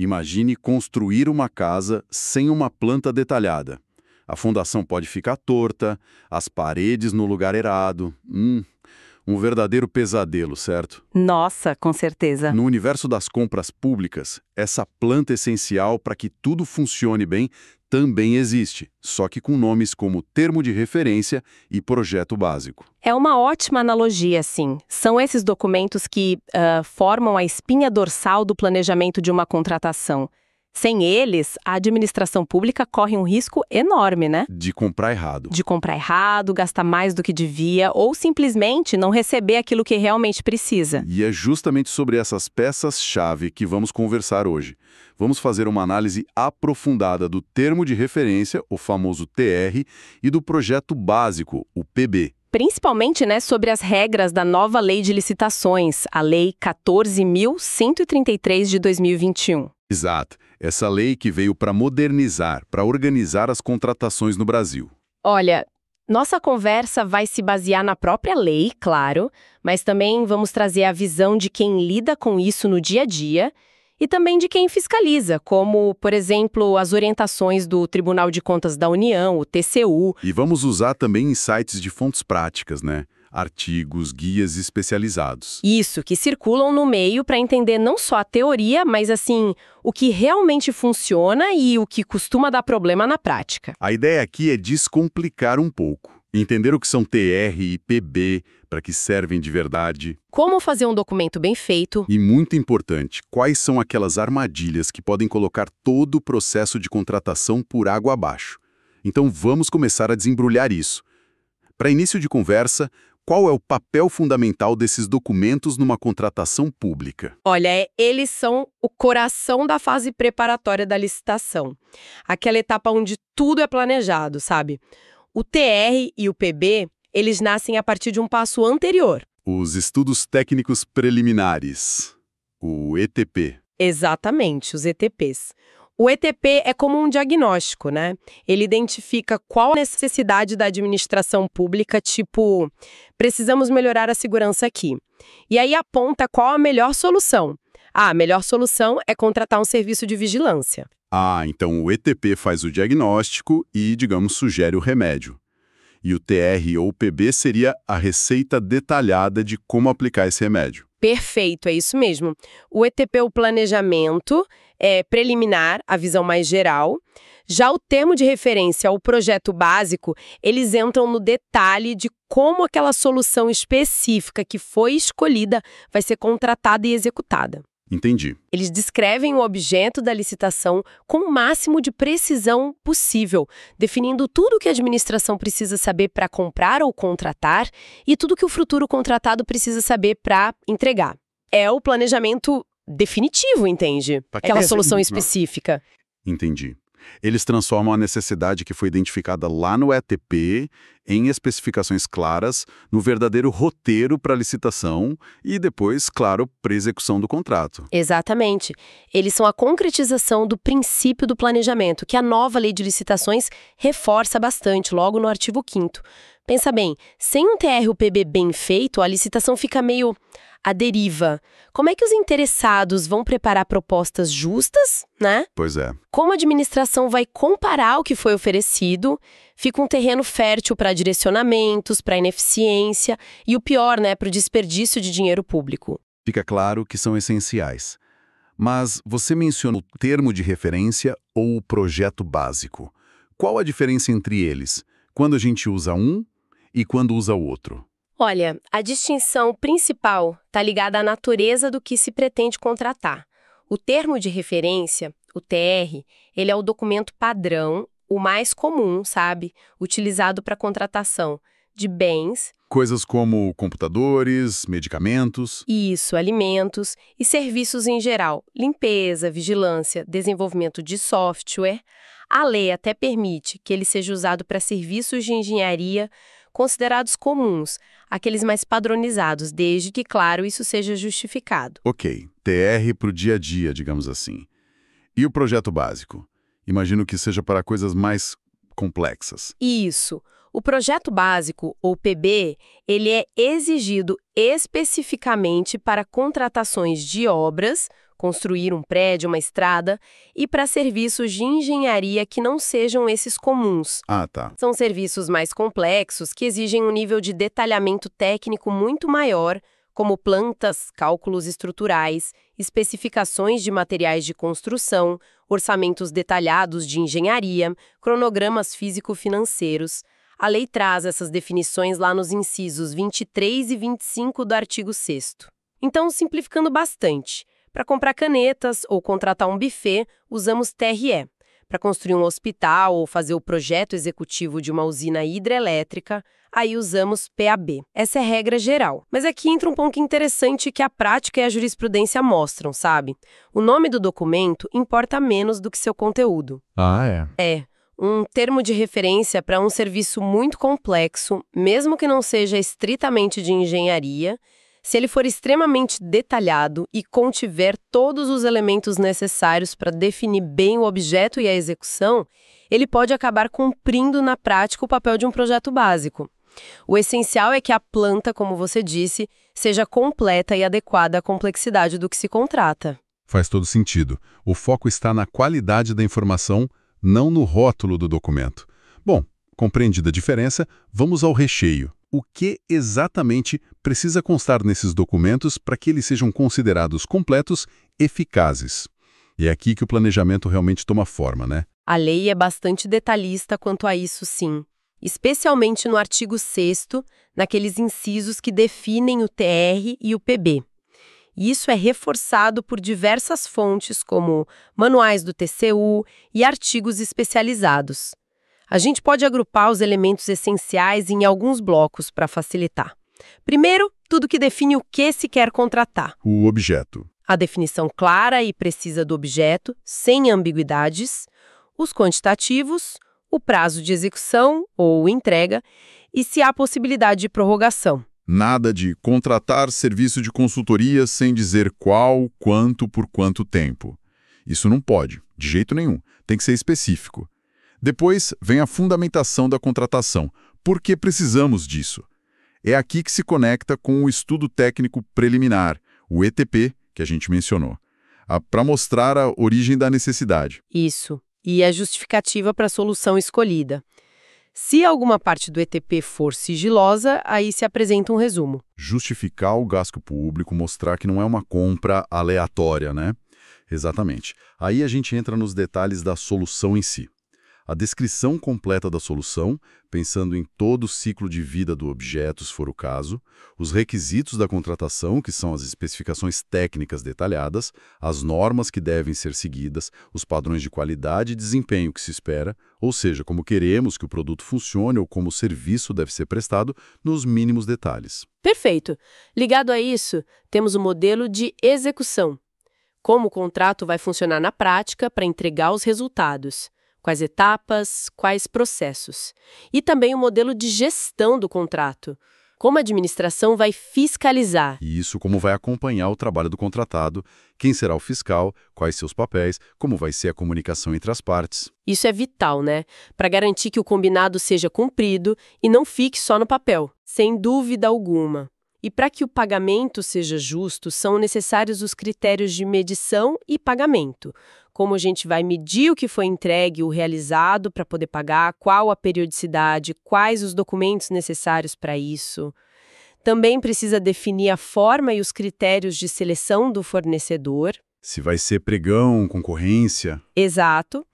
Imagine construir uma casa sem uma planta detalhada. A fundação pode ficar torta, as paredes no lugar errado. Um verdadeiro pesadelo, certo? Nossa, com certeza. No universo das compras públicas, essa planta essencial para que tudo funcione bem também existe, só que com nomes como termo de referência e projeto básico. É uma ótima analogia, sim. São esses documentos que formam a espinha dorsal do planejamento de uma contratação. Sem eles, a administração pública corre um risco enorme, né? De comprar errado. De comprar errado, gastar mais do que devia ou simplesmente não receber aquilo que realmente precisa. E é justamente sobre essas peças-chave que vamos conversar hoje. Vamos fazer uma análise aprofundada do termo de referência, o famoso TR, e do projeto básico, o PB. Principalmente, né, sobre as regras da nova Lei de Licitações, a Lei 14.133 de 2021. Exato. Essa lei que veio para modernizar, para organizar as contratações no Brasil. Olha, nossa conversa vai se basear na própria lei, claro, mas também vamos trazer a visão de quem lida com isso no dia a dia e também de quem fiscaliza, como, por exemplo, as orientações do Tribunal de Contas da União, o TCU. E vamos usar também insights de fontes práticas, né? Artigos, guias especializados. Isso, que circulam no meio para entender não só a teoria, mas assim, o que realmente funciona e o que costuma dar problema na prática. A ideia aqui é descomplicar um pouco. Entender o que são TR e PB, para que servem de verdade. Como fazer um documento bem feito. E muito importante, quais são aquelas armadilhas que podem colocar todo o processo de contratação por água abaixo. Então vamos começar a desembrulhar isso. Para início de conversa, qual é o papel fundamental desses documentos numa contratação pública? Olha, eles são o coração da fase preparatória da licitação. Aquela etapa onde tudo é planejado, sabe? O TR e o PB, eles nascem a partir de um passo anterior. Os estudos técnicos preliminares, o ETP. Exatamente, os ETPs. O ETP é como um diagnóstico, né? Ele identifica qual a necessidade da administração pública, tipo, precisamos melhorar a segurança aqui. E aí aponta qual a melhor solução. A melhor solução é contratar um serviço de vigilância. Então o ETP faz o diagnóstico e, digamos, sugere o remédio. E o TR ou PB seria a receita detalhada de como aplicar esse remédio. Perfeito, é isso mesmo. O ETP é o planejamento preliminar, a visão mais geral. Já o termo de referência, o projeto básico, eles entram no detalhe de como aquela solução específica que foi escolhida vai ser contratada e executada. Entendi. Eles descrevem o objeto da licitação com o máximo de precisão possível, definindo tudo o que a administração precisa saber para comprar ou contratar e tudo que o futuro contratado precisa saber para entregar. É o planejamento definitivo, entende? Aquela solução específica. Entendi. Eles transformam a necessidade que foi identificada lá no ETP em especificações claras, no verdadeiro roteiro para a licitação e depois, claro, para a execução do contrato. Exatamente. Eles são a concretização do princípio do planejamento, que a nova Lei de Licitações reforça bastante, logo no artigo 5º. Pensa bem, sem um TR-UPB bem feito, a licitação fica meio à deriva. Como é que os interessados vão preparar propostas justas, né? Pois é. Como a administração vai comparar o que foi oferecido, fica um terreno fértil para direcionamentos, para ineficiência e o pior, né, para o desperdício de dinheiro público. Fica claro que são essenciais. Mas você menciona o termo de referência ou o projeto básico. Qual a diferença entre eles? Quando a gente usa um e quando usa o outro? Olha, a distinção principal está ligada à natureza do que se pretende contratar. O termo de referência, o TR, ele é o documento padrão, o mais comum, sabe? Utilizado para contratação de bens. Coisas como computadores, medicamentos. Isso, alimentos e serviços em geral. Limpeza, vigilância, desenvolvimento de software. A lei até permite que ele seja usado para serviços de engenharia considerados comuns, aqueles mais padronizados, desde que, claro, isso seja justificado. Ok, TR para o dia a dia, digamos assim. E o projeto básico? Imagino que seja para coisas mais complexas. Isso. O projeto básico, ou PB, ele é exigido especificamente para contratações de obras, construir um prédio, uma estrada, e para serviços de engenharia que não sejam esses comuns. Ah, tá. São serviços mais complexos que exigem um nível de detalhamento técnico muito maior, como plantas, cálculos estruturais, especificações de materiais de construção, orçamentos detalhados de engenharia, cronogramas físico-financeiros. A lei traz essas definições lá nos incisos 23 e 25 do artigo 6º. Então, simplificando bastante, para comprar canetas ou contratar um buffet, usamos TRE. Para construir um hospital ou fazer o projeto executivo de uma usina hidrelétrica, aí usamos PAB. Essa é a regra geral. Mas aqui entra um ponto interessante que a prática e a jurisprudência mostram, sabe? O nome do documento importa menos do que seu conteúdo. Ah, é? É. Um termo de referência para um serviço muito complexo, mesmo que não seja estritamente de engenharia, se ele for extremamente detalhado e contiver todos os elementos necessários para definir bem o objeto e a execução, ele pode acabar cumprindo na prática o papel de um projeto básico. O essencial é que a planta, como você disse, seja completa e adequada à complexidade do que se contrata. Faz todo sentido. O foco está na qualidade da informação, não no rótulo do documento. Bom, compreendida a diferença, vamos ao recheio. O que exatamente precisa constar nesses documentos para que eles sejam considerados completos, eficazes? E é aqui que o planejamento realmente toma forma, né? A lei é bastante detalhista quanto a isso, sim. Especialmente no artigo 6º, naqueles incisos que definem o TR e o PB. E isso é reforçado por diversas fontes, como manuais do TCU e artigos especializados. A gente pode agrupar os elementos essenciais em alguns blocos para facilitar. Primeiro, tudo que define o que se quer contratar. O objeto. A definição clara e precisa do objeto, sem ambiguidades. Os quantitativos, o prazo de execução ou entrega e se há possibilidade de prorrogação. Nada de contratar serviço de consultoria sem dizer qual, quanto, por quanto tempo. Isso não pode, de jeito nenhum. Tem que ser específico. Depois vem a fundamentação da contratação. Por que precisamos disso? É aqui que se conecta com o estudo técnico preliminar, o ETP, que a gente mencionou, para mostrar a origem da necessidade. Isso, e a justificativa para a solução escolhida. Se alguma parte do ETP for sigilosa, aí se apresenta um resumo. Justificar o gasto público, mostrar que não é uma compra aleatória, né? Exatamente. Aí a gente entra nos detalhes da solução em si. A descrição completa da solução, pensando em todo o ciclo de vida do objeto, se for o caso, os requisitos da contratação, que são as especificações técnicas detalhadas, as normas que devem ser seguidas, os padrões de qualidade e desempenho que se espera, ou seja, como queremos que o produto funcione ou como o serviço deve ser prestado, nos mínimos detalhes. Perfeito. Ligado a isso, temos o modelo de execução. Como o contrato vai funcionar na prática para entregar os resultados. Quais etapas, quais processos. E também o modelo de gestão do contrato. Como a administração vai fiscalizar. E isso como vai acompanhar o trabalho do contratado, quem será o fiscal, quais seus papéis, como vai ser a comunicação entre as partes. Isso é vital, né? Para garantir que o combinado seja cumprido e não fique só no papel, sem dúvida alguma. E para que o pagamento seja justo, são necessários os critérios de medição e pagamento. Como a gente vai medir o que foi entregue, o realizado para poder pagar, qual a periodicidade, quais os documentos necessários para isso. Também precisa definir a forma e os critérios de seleção do fornecedor. Se vai ser pregão, concorrência. Exato.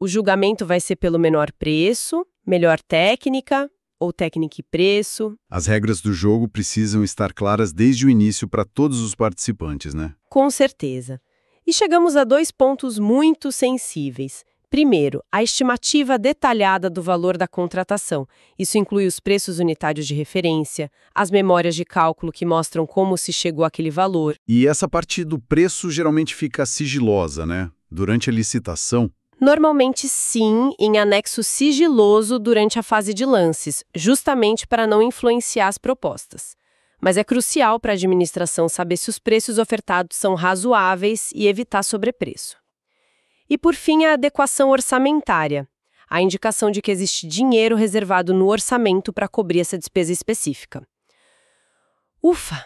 O julgamento vai ser pelo menor preço, melhor técnica ou técnica e preço. As regras do jogo precisam estar claras desde o início para todos os participantes, né? Com certeza. E chegamos a 2 pontos muito sensíveis. Primeiro, a estimativa detalhada do valor da contratação. Isso inclui os preços unitários de referência, as memórias de cálculo que mostram como se chegou àquele valor. E essa parte do preço geralmente fica sigilosa, né? Durante a licitação. Normalmente sim, em anexo sigiloso durante a fase de lances, justamente para não influenciar as propostas. Mas é crucial para a administração saber se os preços ofertados são razoáveis e evitar sobrepreço. E por fim, a adequação orçamentária, a indicação de que existe dinheiro reservado no orçamento para cobrir essa despesa específica. Ufa!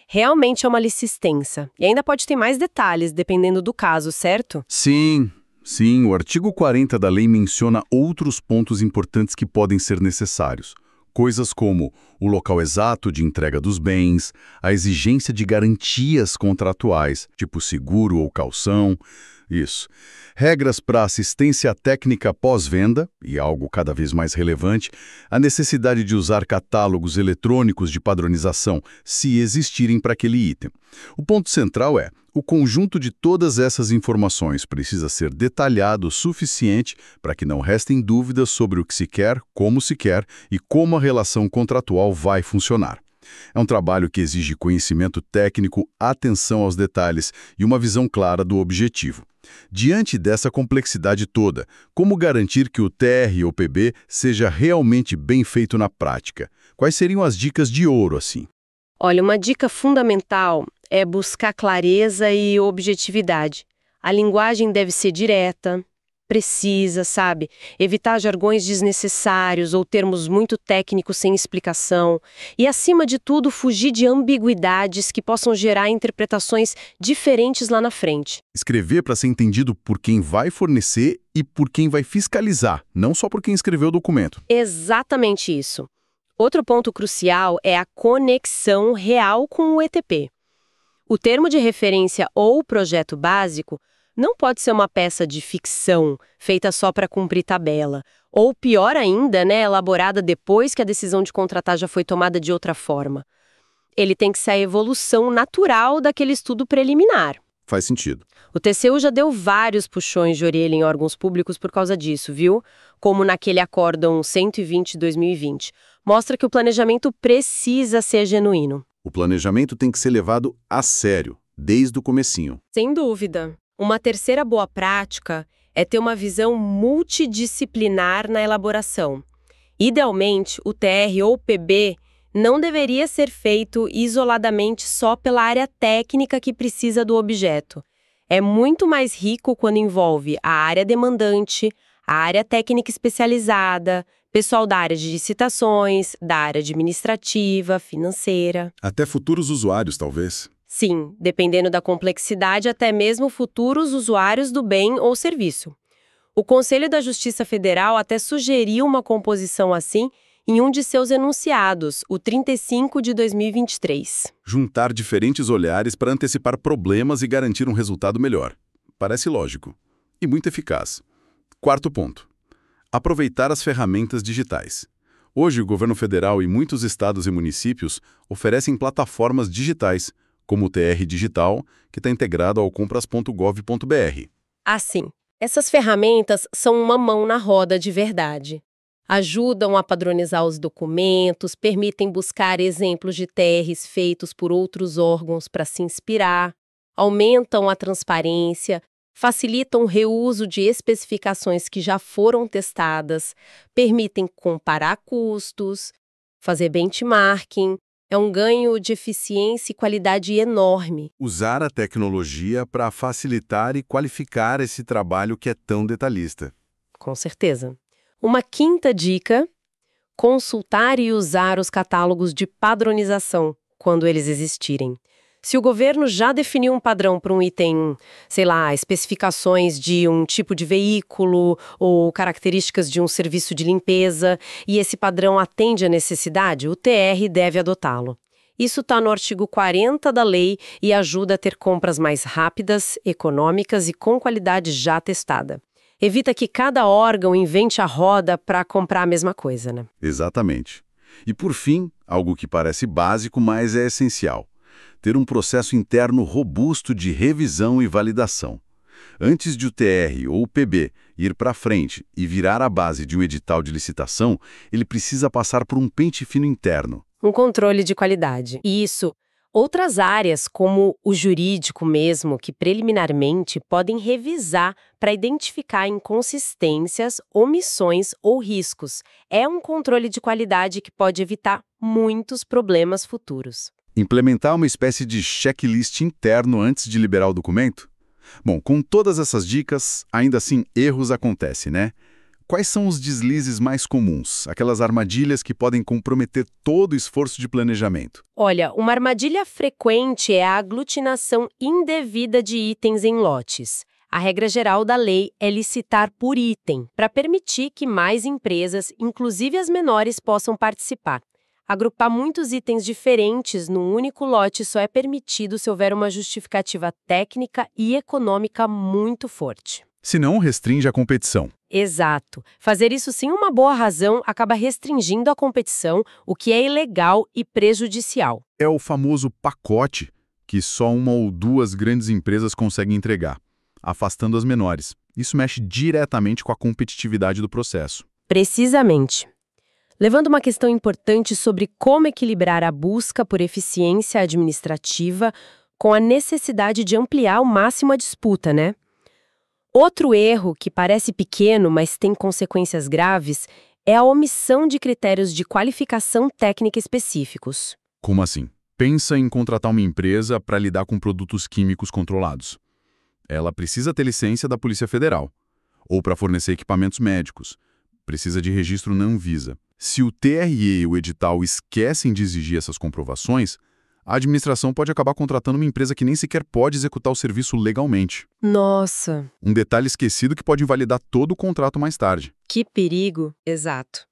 Realmente é uma lista extensa. E ainda pode ter mais detalhes, dependendo do caso, certo? Sim, sim, o artigo 40 da lei menciona outros pontos importantes que podem ser necessários. Coisas como o local exato de entrega dos bens, a exigência de garantias contratuais, tipo seguro ou caução, isso. Regras para assistência técnica pós-venda, e algo cada vez mais relevante, a necessidade de usar catálogos eletrônicos de padronização, se existirem para aquele item. O ponto central é, o conjunto de todas essas informações precisa ser detalhado o suficiente para que não restem dúvidas sobre o que se quer e como a relação contratual vai funcionar. É um trabalho que exige conhecimento técnico, atenção aos detalhes e uma visão clara do objetivo. Diante dessa complexidade toda, como garantir que o TR ou PB seja realmente bem feito na prática? Quais seriam as dicas de ouro, assim? Olha, uma dica fundamental é buscar clareza e objetividade. A linguagem deve ser direta, precisa, sabe? Evitar jargões desnecessários ou termos muito técnicos sem explicação. E, acima de tudo, fugir de ambiguidades que possam gerar interpretações diferentes lá na frente. Escrever para ser entendido por quem vai fornecer e por quem vai fiscalizar, não só por quem escreveu o documento. Exatamente isso. Outro ponto crucial é a conexão real com o ETP. O termo de referência ou projeto básico não pode ser uma peça de ficção, feita só para cumprir tabela. Ou, pior ainda, elaborada depois que a decisão de contratar já foi tomada de outra forma. Ele tem que ser a evolução natural daquele estudo preliminar. Faz sentido. O TCU já deu vários puxões de orelha em órgãos públicos por causa disso, viu? Como naquele Acórdão 120/2020. Mostra que o planejamento precisa ser genuíno. O planejamento tem que ser levado a sério, desde o comecinho. Sem dúvida. Uma terceira boa prática é ter uma visão multidisciplinar na elaboração. Idealmente, o TR ou PB não deveria ser feito isoladamente só pela área técnica que precisa do objeto. É muito mais rico quando envolve a área demandante, a área técnica especializada, pessoal da área de licitações, da área administrativa, financeira. Até futuros usuários, talvez. Sim, dependendo da complexidade, até mesmo futuros usuários do bem ou serviço. O Conselho da Justiça Federal até sugeriu uma composição assim em um de seus enunciados, o 35 de 2023. Juntar diferentes olhares para antecipar problemas e garantir um resultado melhor. Parece lógico. E muito eficaz. Quarto ponto. Aproveitar as ferramentas digitais. Hoje, o governo federal e muitos estados e municípios oferecem plataformas digitais, como o TR Digital, que está integrado ao compras.gov.br. Assim, essas ferramentas são uma mão na roda de verdade. Ajudam a padronizar os documentos, permitem buscar exemplos de TRs feitos por outros órgãos para se inspirar, aumentam a transparência, facilitam o reuso de especificações que já foram testadas, permitem comparar custos, fazer benchmarking. É um ganho de eficiência e qualidade enorme. Usar a tecnologia para facilitar e qualificar esse trabalho que é tão detalhista. Com certeza. Uma quinta dica: consultar e usar os catálogos de padronização, quando eles existirem. Se o governo já definiu um padrão para um item, sei lá, especificações de um tipo de veículo ou características de um serviço de limpeza, e esse padrão atende à necessidade, o TR deve adotá-lo. Isso está no artigo 40 da lei e ajuda a ter compras mais rápidas, econômicas e com qualidade já testada. Evita que cada órgão invente a roda para comprar a mesma coisa, né? Exatamente. E por fim, algo que parece básico, mas é essencial. Ter um processo interno robusto de revisão e validação. Antes de o TR ou o PB ir para frente e virar a base de um edital de licitação, ele precisa passar por um pente fino interno. Um controle de qualidade. E isso, outras áreas, como o jurídico mesmo, que preliminarmente podem revisar para identificar inconsistências, omissões ou riscos. É um controle de qualidade que pode evitar muitos problemas futuros. Implementar uma espécie de checklist interno antes de liberar o documento? Bom, com todas essas dicas, ainda assim erros acontecem, né? quais são os deslizes mais comuns? Aquelas armadilhas que podem comprometer todo o esforço de planejamento? Olha, uma armadilha frequente é a aglutinação indevida de itens em lotes. A regra geral da lei é licitar por item, para permitir que mais empresas, inclusive as menores, possam participar. Agrupar muitos itens diferentes num único lote só é permitido se houver uma justificativa técnica e econômica muito forte. Se não, restringe a competição. Exato. Fazer isso sem uma boa razão acaba restringindo a competição, o que é ilegal e prejudicial. É o famoso pacote que só uma ou duas grandes empresas conseguem entregar, afastando as menores. Isso mexe diretamente com a competitividade do processo. Precisamente. Levando uma questão importante sobre como equilibrar a busca por eficiência administrativa com a necessidade de ampliar ao máximo a disputa, né? Outro erro, que parece pequeno, mas tem consequências graves, é a omissão de critérios de qualificação técnica específicos. Como assim? Pensa em contratar uma empresa para lidar com produtos químicos controlados. Ela precisa ter licença da Polícia Federal, ou para fornecer equipamentos médicos. Precisa de registro na Anvisa. Se o TRE e o edital esquecem de exigir essas comprovações, a administração pode acabar contratando uma empresa que nem sequer pode executar o serviço legalmente. Nossa, Um detalhe esquecido que pode invalidar todo o contrato mais tarde. que perigo! Exato.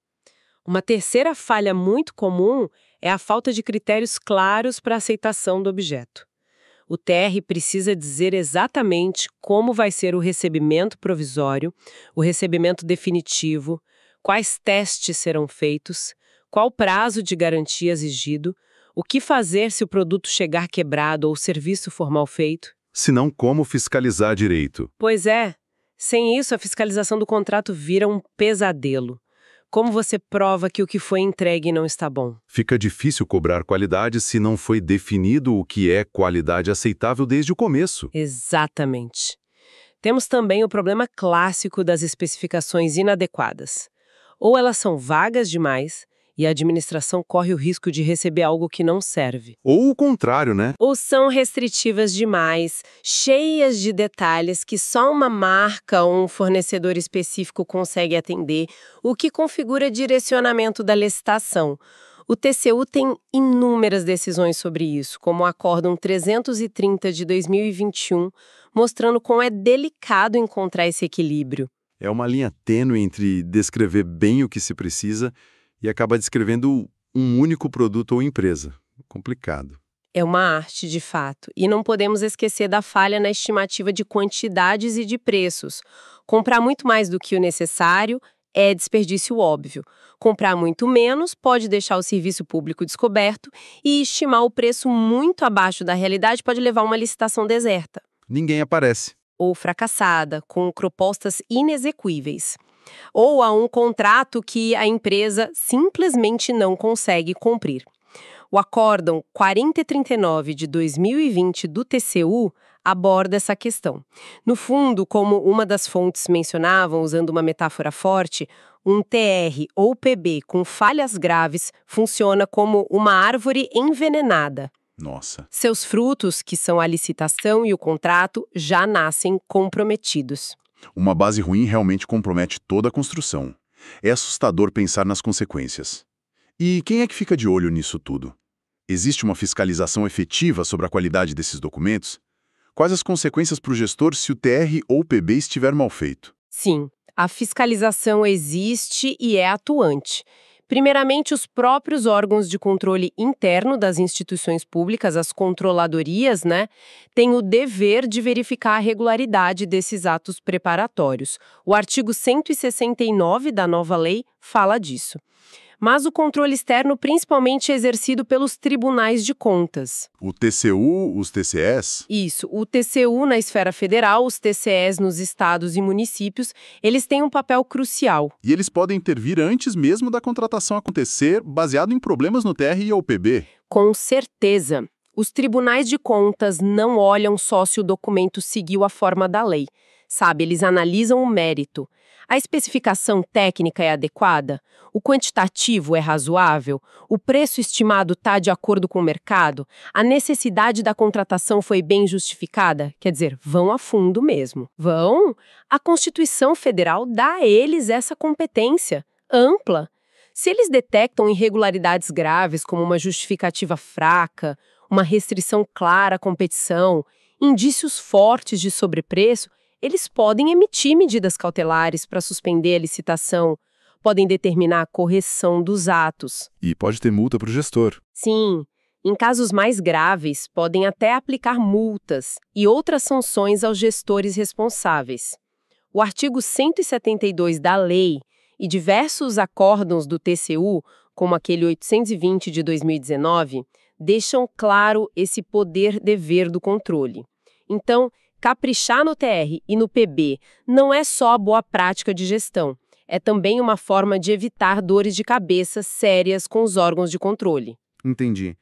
Uma terceira falha muito comum é a falta de critérios claros para a aceitação do objeto. O TR precisa dizer exatamente como vai ser o recebimento provisório, o recebimento definitivo, quais testes serão feitos, qual prazo de garantia exigido, o que fazer se o produto chegar quebrado ou o serviço for mal feito. Se não, como fiscalizar direito? Pois é, sem isso a fiscalização do contrato vira um pesadelo. Como você prova que o que foi entregue não está bom? Fica difícil cobrar qualidade se não foi definido o que é qualidade aceitável desde o começo. Exatamente. Temos também o problema clássico das especificações inadequadas. Ou elas são vagas demais e a administração corre o risco de receber algo que não serve. Ou o contrário, né? Ou são restritivas demais, cheias de detalhes que só uma marca ou um fornecedor específico consegue atender, o que configura direcionamento da licitação. O TCU tem inúmeras decisões sobre isso, como o Acórdão 330 de 2021, mostrando como é delicado encontrar esse equilíbrio. É uma linha tênue entre descrever bem o que se precisa e acaba descrevendo um único produto ou empresa. Complicado. É uma arte, de fato. E não podemos esquecer da falha na estimativa de quantidades e de preços. Comprar muito mais do que o necessário é desperdício óbvio. Comprar muito menos pode deixar o serviço público descoberto e estimar o preço muito abaixo da realidade pode levar a uma licitação deserta. Ninguém aparece. Ou fracassada, com propostas inexequíveis. Ou a um contrato que a empresa simplesmente não consegue cumprir. O Acórdão 4039 de 2020 do TCU aborda essa questão. No fundo, como uma das fontes mencionavam, usando uma metáfora forte, um TR ou PB com falhas graves funciona como uma árvore envenenada. Nossa. Seus frutos, que são a licitação e o contrato, já nascem comprometidos. Uma base ruim realmente compromete toda a construção. É assustador pensar nas consequências. E quem é que fica de olho nisso tudo? Existe uma fiscalização efetiva sobre a qualidade desses documentos? Quais as consequências para o gestor se o TR ou o PB estiver mal feito? Sim, a fiscalização existe e é atuante. Primeiramente, os próprios órgãos de controle interno das instituições públicas, as controladorias, têm o dever de verificar a regularidade desses atos preparatórios. O artigo 169 da nova lei fala disso. Mas o controle externo principalmente é exercido pelos tribunais de contas. O TCU, os TCS? Isso, o TCU na esfera federal, os TCEs nos estados e municípios, eles têm um papel crucial. E eles podem intervir antes mesmo da contratação acontecer, baseado em problemas no TR ou PB? Com certeza. Os tribunais de contas não olham só se o documento seguiu a forma da lei. sabe? Eles analisam o mérito. A especificação técnica é adequada? O quantitativo é razoável? O preço estimado está de acordo com o mercado? A necessidade da contratação foi bem justificada? Quer dizer, vão a fundo mesmo. Vão? A Constituição Federal dá a eles essa competência ampla. Se eles detectam irregularidades graves, como uma justificativa fraca, uma restrição clara à competição, indícios fortes de sobrepreço, eles podem emitir medidas cautelares para suspender a licitação, podem determinar a correção dos atos. E pode ter multa para o gestor. Sim, em casos mais graves, podem até aplicar multas e outras sanções aos gestores responsáveis. O artigo 172 da lei e diversos acórdãos do TCU, como aquele 820 de 2019, deixam claro esse poder-dever do controle. Então, caprichar no TR e no PB não é só a boa prática de gestão, é também uma forma de evitar dores de cabeça sérias com os órgãos de controle. Entendi.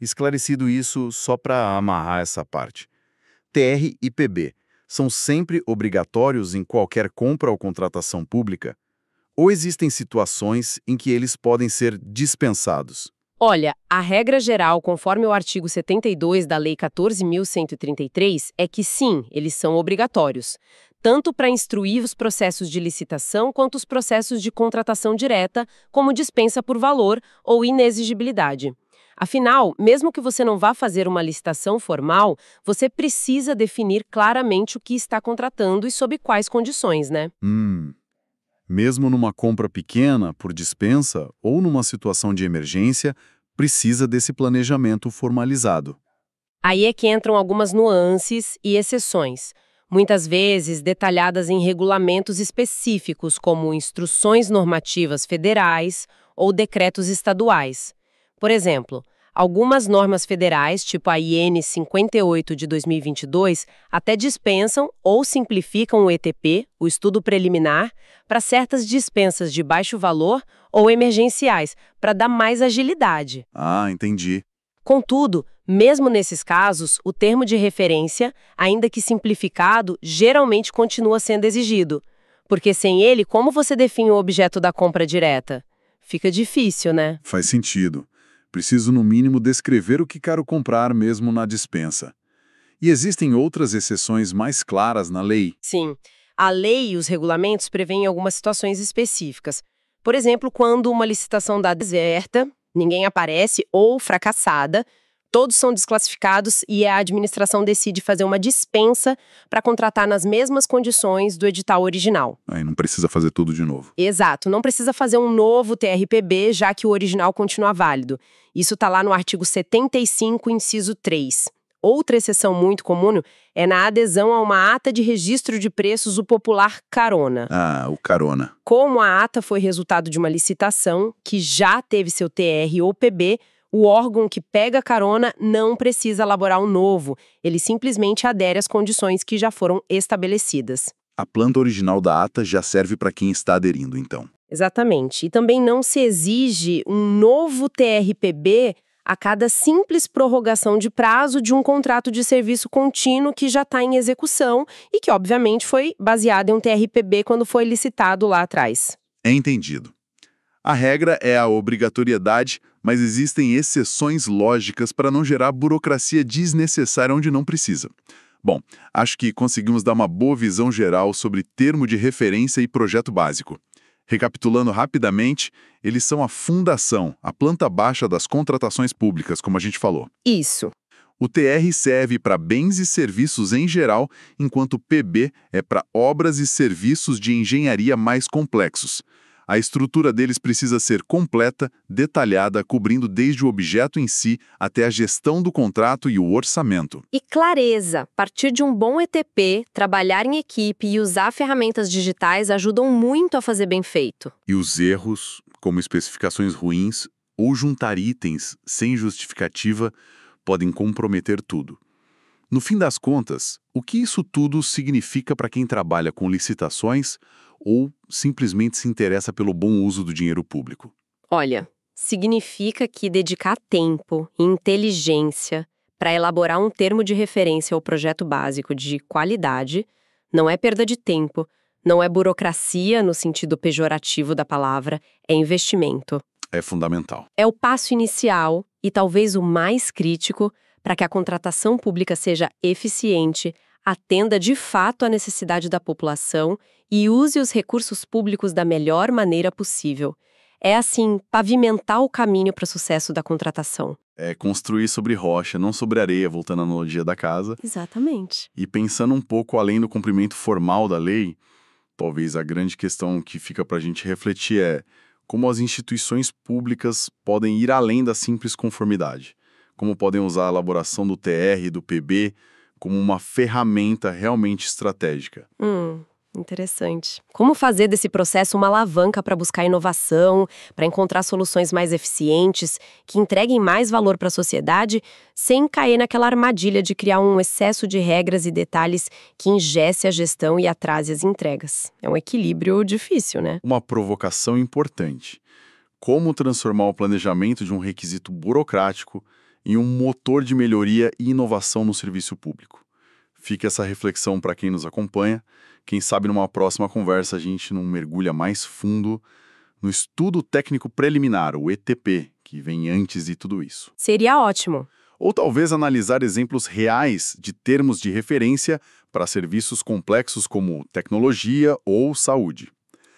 Esclarecido isso, só para amarrar essa parte. TR e PB são sempre obrigatórios em qualquer compra ou contratação pública? Ou existem situações em que eles podem ser dispensados? Olha, a regra geral, conforme o artigo 72 da Lei 14.133, é que sim, eles são obrigatórios, tanto para instruir os processos de licitação quanto os processos de contratação direta, como dispensa por valor ou inexigibilidade. Afinal, mesmo que você não vá fazer uma licitação formal, você precisa definir claramente o que está contratando e sob quais condições, né? Mesmo numa compra pequena, por dispensa, ou numa situação de emergência, precisa desse planejamento formalizado. Aí é que entram algumas nuances e exceções, muitas vezes detalhadas em regulamentos específicos, como instruções normativas federais ou decretos estaduais. Por exemplo, algumas normas federais, tipo a IN 58 de 2022, até dispensam ou simplificam o ETP, o estudo preliminar, para certas dispensas de baixo valor ou emergenciais, para dar mais agilidade. Ah, entendi. Contudo, mesmo nesses casos, o termo de referência, ainda que simplificado, geralmente continua sendo exigido. Porque sem ele, como você define o objeto da compra direta? Fica difícil, né? Faz sentido. Preciso, no mínimo, descrever o que quero comprar mesmo na dispensa. E existem outras exceções mais claras na lei? Sim. A lei e os regulamentos prevêem algumas situações específicas. Por exemplo, quando uma licitação dá deserta, ninguém aparece ou fracassada, todos são desclassificados e a administração decide fazer uma dispensa para contratar nas mesmas condições do edital original. Aí não precisa fazer tudo de novo. Exato, não precisa fazer um novo TRPB, já que o original continua válido. Isso está lá no artigo 75, inciso 3. Outra exceção muito comum é na adesão a uma ata de registro de preços, o popular carona. Ah, o carona. Como a ata foi resultado de uma licitação que já teve seu TR ou PB, o órgão que pega a carona não precisa elaborar um novo, ele simplesmente adere às condições que já foram estabelecidas. A planta original da ata já serve para quem está aderindo, então. Exatamente. E também não se exige um novo TRPB a cada simples prorrogação de prazo de um contrato de serviço contínuo que já está em execução e que, obviamente, foi baseado em um TRPB quando foi licitado lá atrás. É entendido. A regra é a obrigatoriedade, mas existem exceções lógicas para não gerar burocracia desnecessária onde não precisa. Bom, acho que conseguimos dar uma boa visão geral sobre termo de referência e projeto básico. Recapitulando rapidamente, eles são a fundação, a planta baixa das contratações públicas, como a gente falou. Isso. O TR serve para bens e serviços em geral, enquanto o PB é para obras e serviços de engenharia mais complexos. A estrutura deles precisa ser completa, detalhada, cobrindo desde o objeto em si até a gestão do contrato e o orçamento. E clareza. A partir de um bom ETP, trabalhar em equipe e usar ferramentas digitais ajudam muito a fazer bem feito. E os erros, como especificações ruins ou juntar itens sem justificativa, podem comprometer tudo. No fim das contas, o que isso tudo significa para quem trabalha com licitações ou simplesmente se interessa pelo bom uso do dinheiro público? Olha, significa que dedicar tempo e inteligência para elaborar um termo de referência ao projeto básico de qualidade Não é perda de tempo, não é burocracia no sentido pejorativo da palavra, é investimento. É fundamental. É o passo inicial e talvez o mais crítico para que a contratação pública seja eficiente, atenda de fato à necessidade da população e use os recursos públicos da melhor maneira possível. É, assim, pavimentar o caminho para o sucesso da contratação. É construir sobre rocha, não sobre areia, voltando à analogia da casa. Exatamente. E pensando um pouco além do cumprimento formal da lei, talvez a grande questão que fica para a gente refletir é como as instituições públicas podem ir além da simples conformidade. Como podem usar a elaboração do TR e do PB como uma ferramenta realmente estratégica. Interessante. Como fazer desse processo uma alavanca para buscar inovação, para encontrar soluções mais eficientes, que entreguem mais valor para a sociedade, sem cair naquela armadilha de criar um excesso de regras e detalhes que engesse a gestão e atrase as entregas. É um equilíbrio difícil, né? Uma provocação importante. Como transformar o planejamento de um requisito burocrático em um motor de melhoria e inovação no serviço público? Fica essa reflexão para quem nos acompanha. Quem sabe numa próxima conversa a gente não mergulha mais fundo no estudo técnico preliminar, o ETP, que vem antes de tudo isso. Seria ótimo. Ou talvez analisar exemplos reais de termos de referência para serviços complexos como tecnologia ou saúde.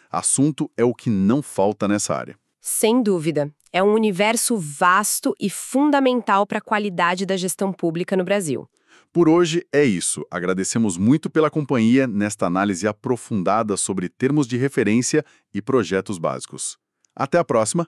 Assunto é o que não falta nessa área. Sem dúvida. É um universo vasto e fundamental para a qualidade da gestão pública no Brasil. Por hoje é isso. Agradecemos muito pela companhia nesta análise aprofundada sobre termos de referência e projetos básicos. Até a próxima!